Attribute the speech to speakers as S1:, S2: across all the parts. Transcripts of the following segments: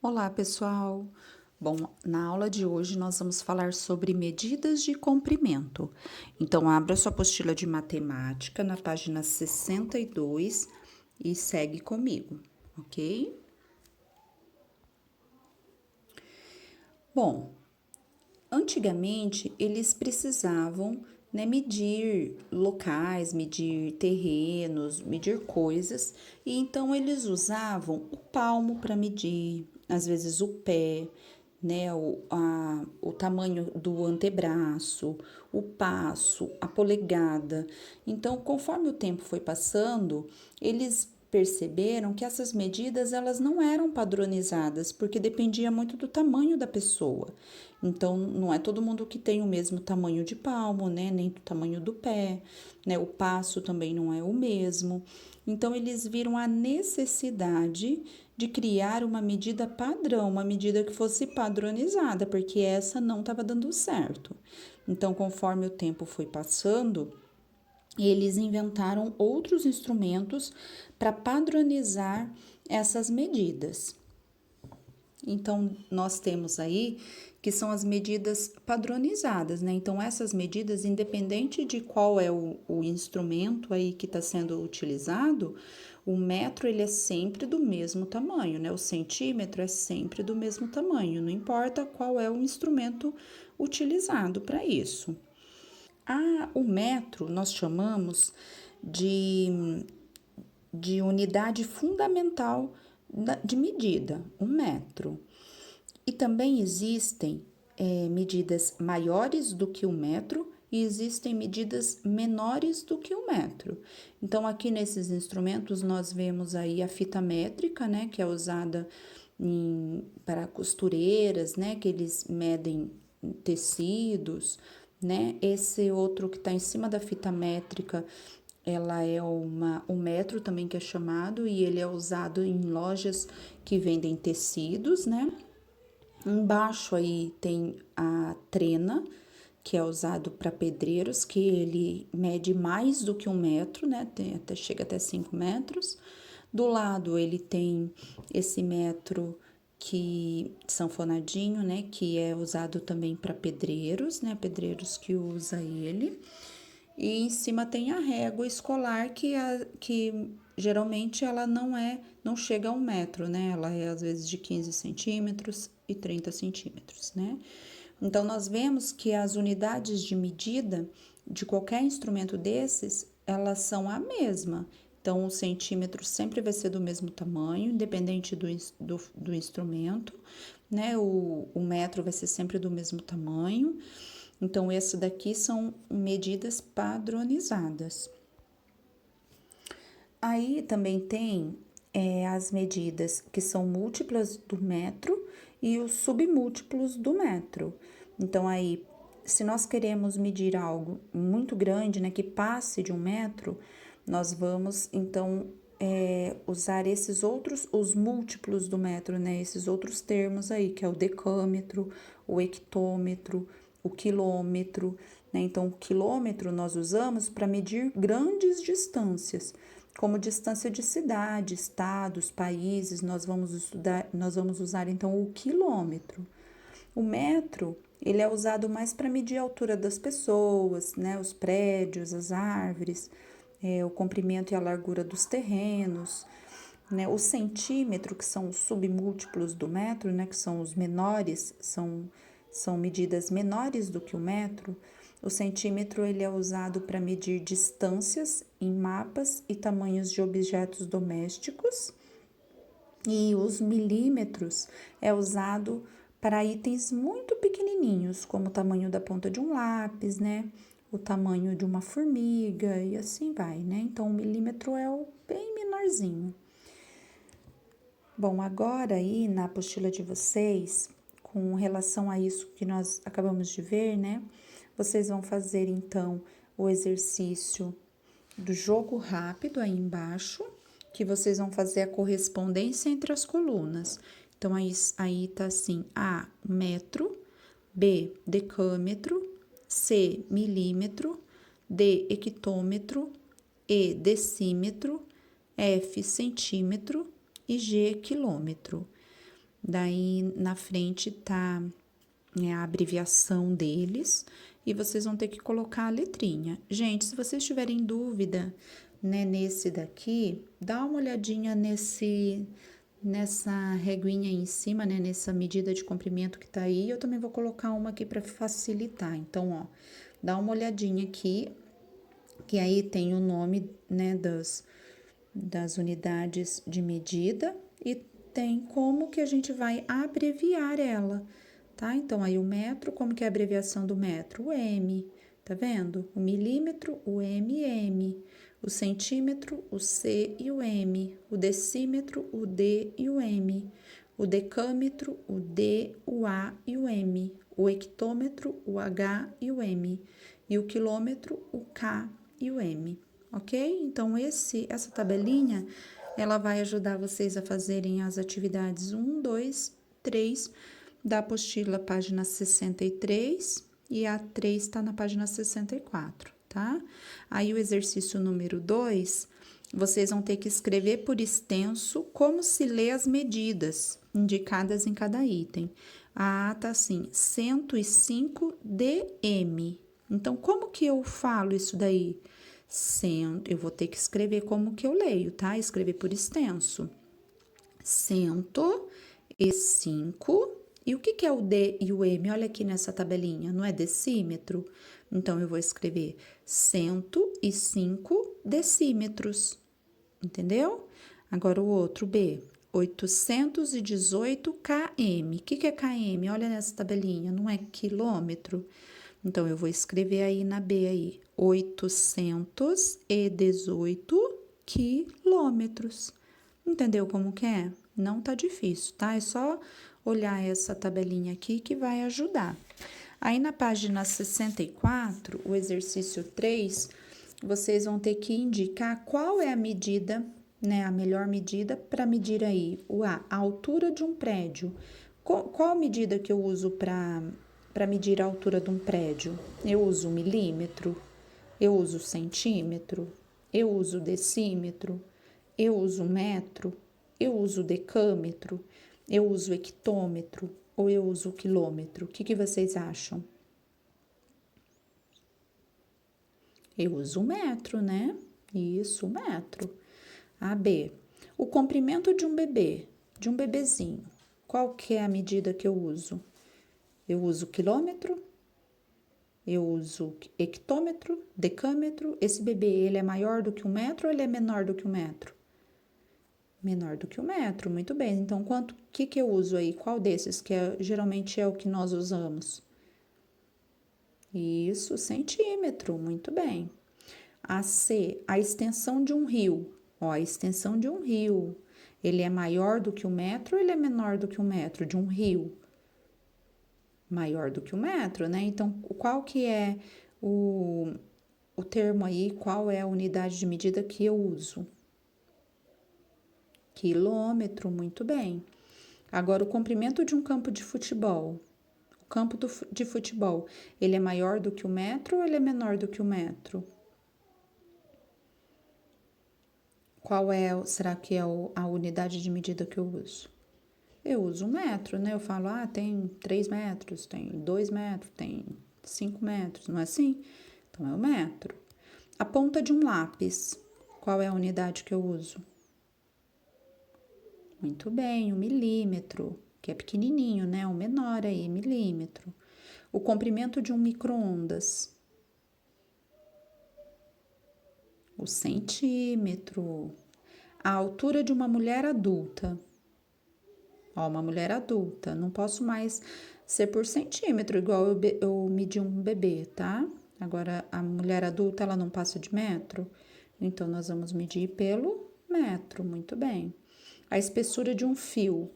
S1: Olá, pessoal! Bom, na aula de hoje nós vamos falar sobre medidas de comprimento. Então, abra sua apostila de matemática na página 62 e segue comigo, ok? Bom, antigamente eles precisavam, né, medir locais, medir terrenos, medir coisas, e então eles usavam o palmo para medir, às vezes o pé, né, o tamanho do antebraço, o passo, a polegada. Então, conforme o tempo foi passando, eles perceberam que essas medidas elas não eram padronizadas, porque dependia muito do tamanho da pessoa. Então, não é todo mundo que tem o mesmo tamanho de palmo, né? Nem do tamanho do pé, né? O passo também não é o mesmo. Então, eles viram a necessidade de criar uma medida padrão, uma medida que fosse padronizada, porque essa não estava dando certo. Então, conforme o tempo foi passando, eles inventaram outros instrumentos para padronizar essas medidas. Então, nós temos aí que são as medidas padronizadas, né? Então, essas medidas, independente de qual é o instrumento aí que está sendo utilizado, o metro ele é sempre do mesmo tamanho, né? O centímetro é sempre do mesmo tamanho, não importa qual é o instrumento utilizado para isso. O metro nós chamamos de, de unidade fundamental de medida, o metro. E também existem medidas maiores do que o metro e existem medidas menores do que o metro. Então, aqui nesses instrumentos, nós vemos aí a fita métrica, né, que é usada para costureiras, né, que eles medem tecidos, né? Esse outro que está em cima da fita métrica, ela é um metro também que é chamado, e ele é usado em lojas que vendem tecidos, né? Embaixo aí tem a trena, que é usado para pedreiros, que ele mede mais do que 1 metro, né? Chega até 5 metros. Do lado ele tem esse metro que sanfonadinho, né? Que é usado também para pedreiros, né? Pedreiros que usa ele. E em cima tem a régua escolar, que geralmente ela não chega a 1 metro, né? Ela é às vezes de 15 centímetros e 30 centímetros, né? Então, nós vemos que as unidades de medida de qualquer instrumento desses, elas são a mesma. Então, o centímetro sempre vai ser do mesmo tamanho, independente do instrumento, né? O metro vai ser sempre do mesmo tamanho. Então, esse daqui são medidas padronizadas. Aí também tem as medidas que são múltiplas do metro e os submúltiplos do metro. Então, aí, se nós queremos medir algo muito grande, né, que passe de 1 metro, nós vamos, então, usar os múltiplos do metro, né, esses outros termos aí, que é o decâmetro, o hectômetro, o quilômetro, né? Então, o quilômetro nós usamos para medir grandes distâncias, como distância de cidade, estados, países, nós vamos usar então o quilômetro. O metro, ele é usado mais para medir a altura das pessoas, né, os prédios, as árvores, o comprimento e a largura dos terrenos, né? O centímetro, que são os submúltiplos do metro, né, que são os menores, são medidas menores do que o metro. O centímetro ele é usado para medir distâncias em mapas e tamanhos de objetos domésticos. E os milímetros é usado para itens muito pequenininhos, como o tamanho da ponta de um lápis, né? O tamanho de uma formiga e assim vai, né? Então, o milímetro é o bem menorzinho. Bom, agora aí na apostila de vocês, com relação a isso que nós acabamos de ver, né? Vocês vão fazer então o exercício do jogo rápido aí embaixo, que vocês vão fazer a correspondência entre as colunas. Então, aí tá assim: A, metro, B, decâmetro, C, milímetro, D, hectômetro, E, decímetro, F, centímetro e G, quilômetro. Daí, na frente tá, né, a abreviação deles e vocês vão ter que colocar a letrinha. Gente, se vocês tiverem dúvida, né, nesse daqui, dá uma olhadinha nessa reguinha aí em cima, né, nessa medida de comprimento que tá aí. Eu também vou colocar uma aqui para facilitar. Então, ó, dá uma olhadinha aqui, que aí tem o nome, né, das unidades de medida e tem como que a gente vai abreviar ela, tá? Então, aí o metro, como que é a abreviação do metro? O M, tá vendo? O milímetro, o MM. O centímetro, o C e o M. O decímetro, o D e o M. O decâmetro, o D, o A e o M. O hectômetro, o H e o M. E o quilômetro, o K e o M, ok? Então, essa tabelinha, ela vai ajudar vocês a fazerem as atividades 1, 2, 3 da apostila, página 63, e a 3 está na página 64, tá? Aí, o exercício número 2, vocês vão ter que escrever por extenso como se lê as medidas indicadas em cada item. A tá assim, 105 dm. Então, como que eu falo isso daí? Eu vou ter que escrever como que eu leio, tá? Escrever por extenso. 105. E o que é o D e o M? Olha aqui nessa tabelinha, não é decímetro? Então, eu vou escrever 105 decímetros, entendeu? Agora, o outro B, 818 km. O que é km? Olha nessa tabelinha, não é quilômetro? Então, eu vou escrever aí na B aí, 818 quilômetros. Entendeu como que é? Não tá difícil, tá? É só olhar essa tabelinha aqui que vai ajudar. Aí, na página 64, o exercício 3, vocês vão ter que indicar qual é a medida, né? A melhor medida para medir aí a altura de um prédio. Qual medida que eu uso para medir a altura de um prédio? Eu uso milímetro, eu uso centímetro, eu uso decímetro, eu uso metro, eu uso decâmetro, eu uso hectômetro ou eu uso quilômetro? O que vocês acham? Eu uso metro, né? Isso, metro. A B. O comprimento de um bebê, de um bebezinho. Qual que é a medida que eu uso? Eu uso quilômetro, eu uso hectômetro, decâmetro. Esse bebê, ele é maior do que 1 metro ou ele é menor do que 1 metro? Menor do que 1 metro, muito bem. Então, que eu uso aí? Qual desses que geralmente é o que nós usamos? Isso, centímetro, muito bem. A C, a extensão de um rio. Ó, a extensão de um rio. Ele é maior do que 1 metro ou ele é menor do que 1 metro de um rio? Maior do que 1 metro, né? Então, qual que é o termo aí, qual é a unidade de medida que eu uso? Quilômetro, muito bem. Agora, o comprimento de um campo de futebol. O campo de futebol, ele é maior do que 1 metro ou ele é menor do que 1 metro? Qual será que é a unidade de medida que eu uso? Eu uso 1 metro, né? Eu falo, tem 3 metros, tem 2 metros, tem 5 metros, não é assim? Então, é o metro. A ponta de um lápis, qual é a unidade que eu uso? Muito bem, o milímetro, que é pequenininho, né? O menor aí, milímetro. O comprimento de um micro-ondas, o centímetro. A altura de uma mulher adulta. Ó, uma mulher adulta, não posso mais ser por centímetro, igual eu medi um bebê, tá? Agora, a mulher adulta, ela não passa de metro, então, nós vamos medir pelo metro, muito bem. A espessura de um fio,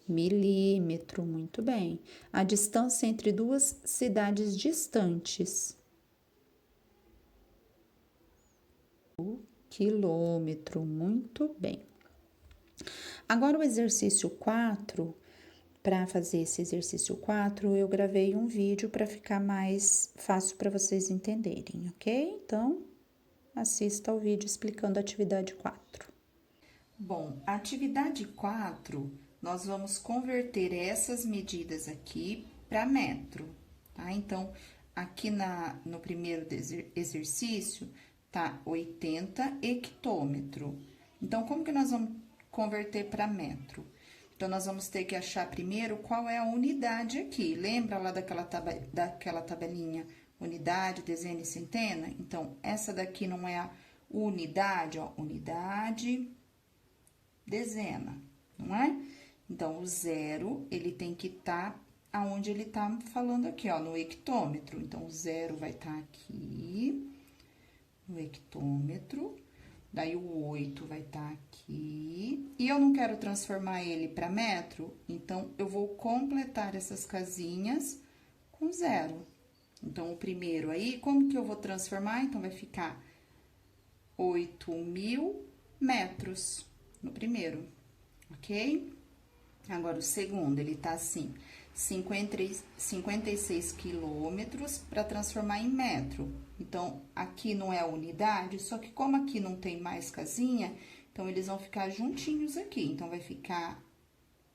S1: milímetro, muito bem. A distância entre duas cidades distantes, quilômetro, muito bem. Agora, o exercício 4, para fazer esse exercício 4, eu gravei um vídeo para ficar mais fácil para vocês entenderem, ok? Então, assista ao vídeo explicando a atividade 4. Bom, a atividade 4 nós vamos converter essas medidas aqui para metro, tá? Então, aqui no primeiro exercício, tá 80 hectômetro. Então, como que nós vamos converter para metro? Então, nós vamos ter que achar primeiro qual é a unidade aqui. Lembra lá daquela tabelinha? Unidade, dezena e centena? Então, essa daqui não é a unidade, ó. Unidade, dezena, não é? Então, o zero, ele tem que estar aonde ele tá falando aqui, ó, no hectômetro. Então, o zero vai estar aqui, no hectômetro. Daí, o 8 vai estar aqui. E eu não quero transformar ele para metro, então, eu vou completar essas casinhas com zero. Então, o primeiro aí, como que eu vou transformar? Então, vai ficar 8.000 metros no primeiro, ok? Agora, o segundo, ele tá assim, 56 quilômetros para transformar em metro. Então, aqui não é a unidade, só que como aqui não tem mais casinha, então, eles vão ficar juntinhos aqui. Então, vai ficar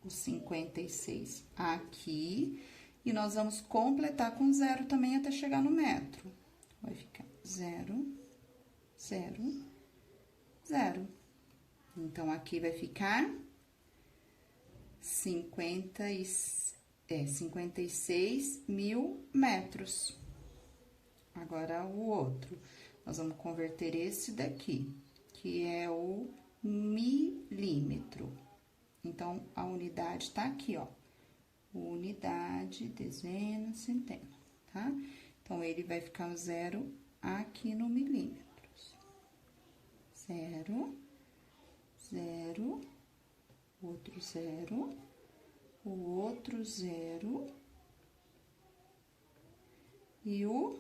S1: os 56 aqui, e nós vamos completar com zero também até chegar no metro. Vai ficar 0, 0, 0. Então, aqui vai ficar 56.000 metros. Agora, o outro, nós vamos converter esse daqui, que é o milímetro. Então, a unidade tá aqui, ó. Unidade, dezena, centena, tá? Então, ele vai ficar o zero aqui no milímetros. 0, 0, outro 0, o outro 0 e o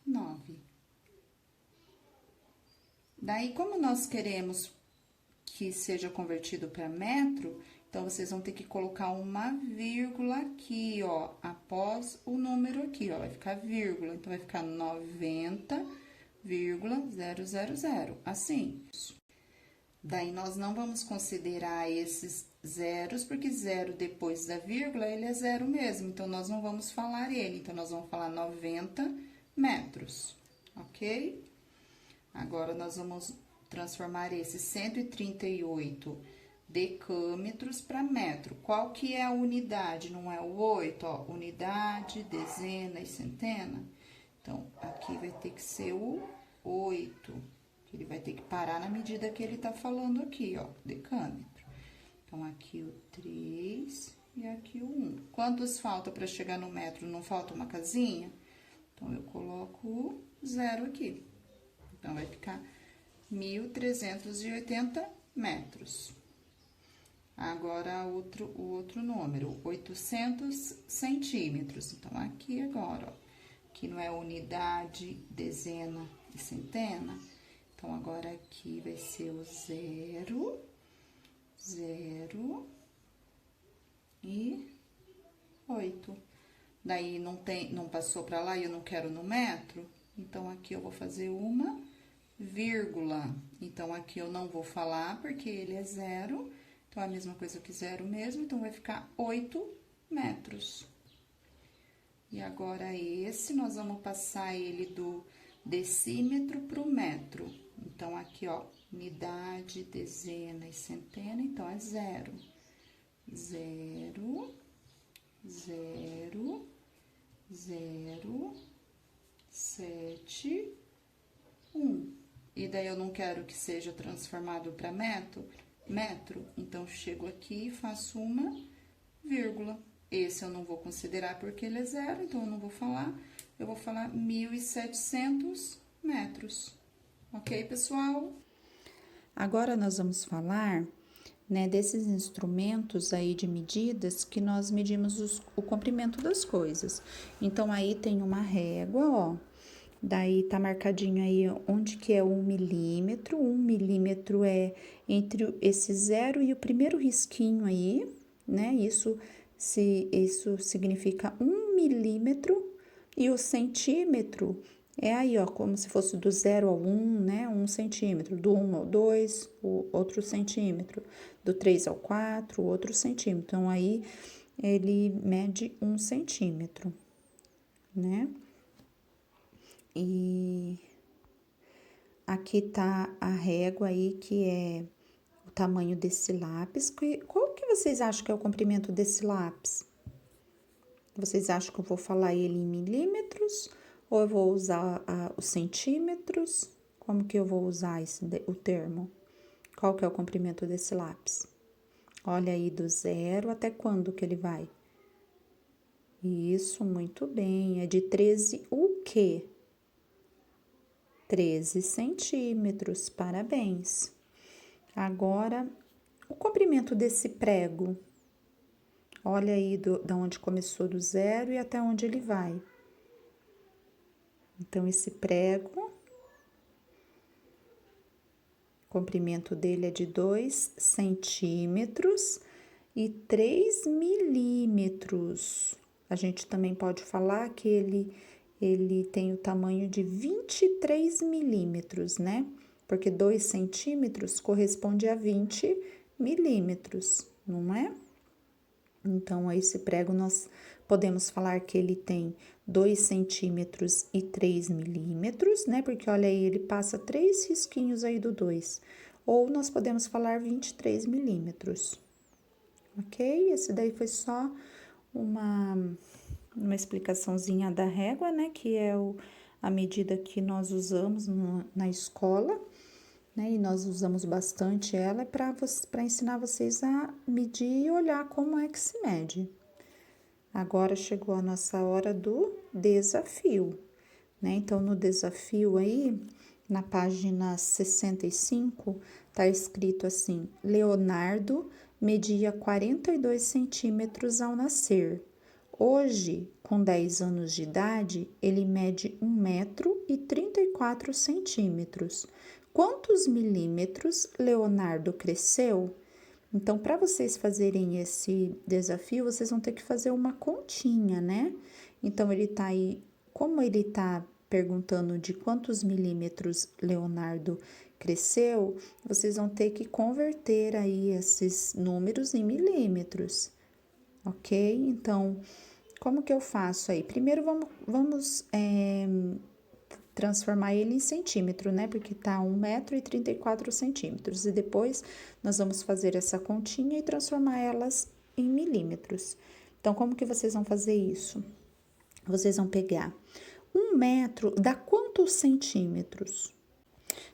S1: 9. Daí, como nós queremos que seja convertido para metro, então, vocês vão ter que colocar uma vírgula aqui, ó, após o número aqui, ó, vai ficar vírgula. Então, vai ficar 90,000, assim. Daí, nós não vamos considerar esses zeros, porque zero depois da vírgula, ele é zero mesmo. Então, nós não vamos falar ele. Então, nós vamos falar 90 metros, ok? Agora, nós vamos transformar esse 138 decâmetros para metro. Qual que é a unidade? Não é o 8, ó, unidade, dezena e centena. Então, aqui vai ter que ser o 8, que ele vai ter que parar na medida que ele tá falando aqui, ó, decâmetro. Então, aqui o 3 e aqui o 1. Quantos falta para chegar no metro? Não falta uma casinha? Então, eu coloco o 0 aqui. Então, vai ficar 1.380 metros. Agora, o outro número, 800 centímetros. Então, aqui agora, ó, que não é unidade, dezena e centena. Então, agora aqui vai ser o 0, 0 e 8. Daí, não passou para lá e eu não quero no metro, então, aqui eu vou fazer uma vírgula. Então, aqui eu não vou falar porque ele é 0. Então, é a mesma coisa que 0 mesmo, então, vai ficar 8 metros. E agora, esse, nós vamos passar ele do decímetro pro metro. Então, aqui, ó, unidade, dezena e centena, então, é 0. 0, 0, 0, 7, 1. E daí, eu não quero que seja transformado para metro, então, chego aqui e faço uma vírgula. Esse eu não vou considerar porque ele é 0, então, eu não vou falar. Eu vou falar 1.700 metros. Ok, pessoal? Agora, nós vamos falar, né, desses instrumentos aí de medidas que nós medimos o comprimento das coisas. Então, aí tem uma régua, ó. Daí, tá marcadinho aí onde que é 1 milímetro. 1 milímetro é entre esse 0 e o primeiro risquinho aí, né? Isso significa 1 milímetro. E o centímetro É aí, ó, como se fosse do 0 ao 1, né? 1 centímetro. Do 1 ao 2, o outro centímetro. Do 3 ao 4, outro centímetro. Então, aí, ele mede 1 centímetro, né? E aqui tá a régua aí, que é o tamanho desse lápis. Qual que vocês acham que é o comprimento desse lápis? Vocês acham que eu vou falar ele em milímetros? Ou eu vou usar os centímetros? Como que eu vou usar o termo? Qual que é o comprimento desse lápis? Olha aí, do 0 até quando que ele vai? Isso, muito bem. É de 13 o quê? 13 centímetros, parabéns. Agora, o comprimento desse prego. Olha aí da onde começou do 0 e até onde ele vai. Então, esse prego, o comprimento dele é de 2 centímetros e 3 milímetros. A gente também pode falar que ele tem o tamanho de 23 milímetros, né? Porque 2 centímetros corresponde a 20 milímetros, não é? Então, a esse prego nós podemos falar que ele tem 2 centímetros e 3 milímetros, né? Porque olha aí, ele passa 3 risquinhos aí do 2. Ou nós podemos falar 23 milímetros, ok? Esse daí foi só uma explicaçãozinha da régua, né? Que é a medida que nós usamos na escola, né? E nós usamos bastante ela para ensinar vocês a medir e olhar como é que se mede. Agora chegou a nossa hora do desafio, né? Então, no desafio aí, na página 65, tá escrito assim: Leonardo media 42 centímetros ao nascer. Hoje, com 10 anos de idade, ele mede 1 metro e 34 centímetros. Quantos milímetros Leonardo cresceu? Então, para vocês fazerem esse desafio, vocês vão ter que fazer uma continha, né? Então, ele tá aí, como ele tá perguntando de quantos milímetros Leonardo cresceu, vocês vão ter que converter aí esses números em milímetros, ok? Então, como que eu faço aí? Primeiro, vamos transformar ele em centímetro, né? Porque tá 1 metro e 34 centímetros. E depois, nós vamos fazer essa continha e transformar elas em milímetros. Então, como que vocês vão fazer isso? Vocês vão pegar 1 metro, dá quantos centímetros?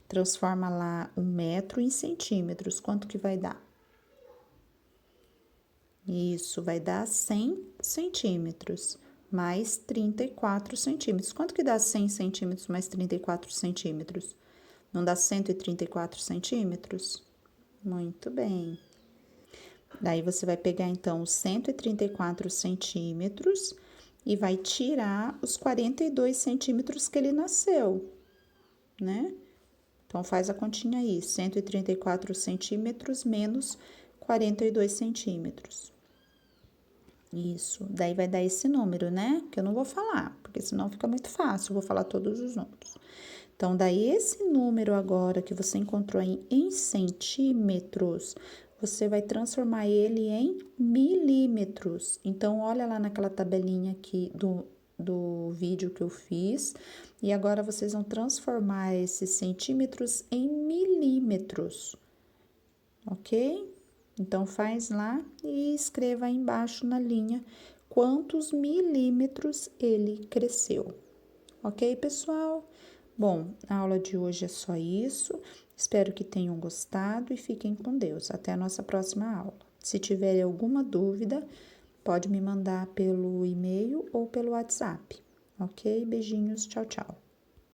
S1: Transforma lá 1 metro em centímetros. Quanto que vai dar? Isso, vai dar 100 centímetros, mais 34 centímetros. Quanto que dá 100 centímetros mais 34 centímetros? Não dá 134 centímetros? Muito bem. Daí, você vai pegar, então, os 134 centímetros e vai tirar os 42 centímetros que ele nasceu, né? Então, faz a continha aí, 134 centímetros menos 42 centímetros. Isso, daí vai dar esse número, né? Que eu não vou falar, porque senão fica muito fácil, eu vou falar todos os números. Então, daí esse número agora que você encontrou aí em centímetros, você vai transformar ele em milímetros. Então, olha lá naquela tabelinha aqui do vídeo que eu fiz, e agora vocês vão transformar esses centímetros em milímetros, ok? Então, faz lá e escreva aí embaixo na linha quantos milímetros ele cresceu. Ok, pessoal? Bom, a aula de hoje é só isso. Espero que tenham gostado e fiquem com Deus. Até a nossa próxima aula. Se tiver alguma dúvida, pode me mandar pelo e-mail ou pelo WhatsApp. Ok? Beijinhos, tchau, tchau.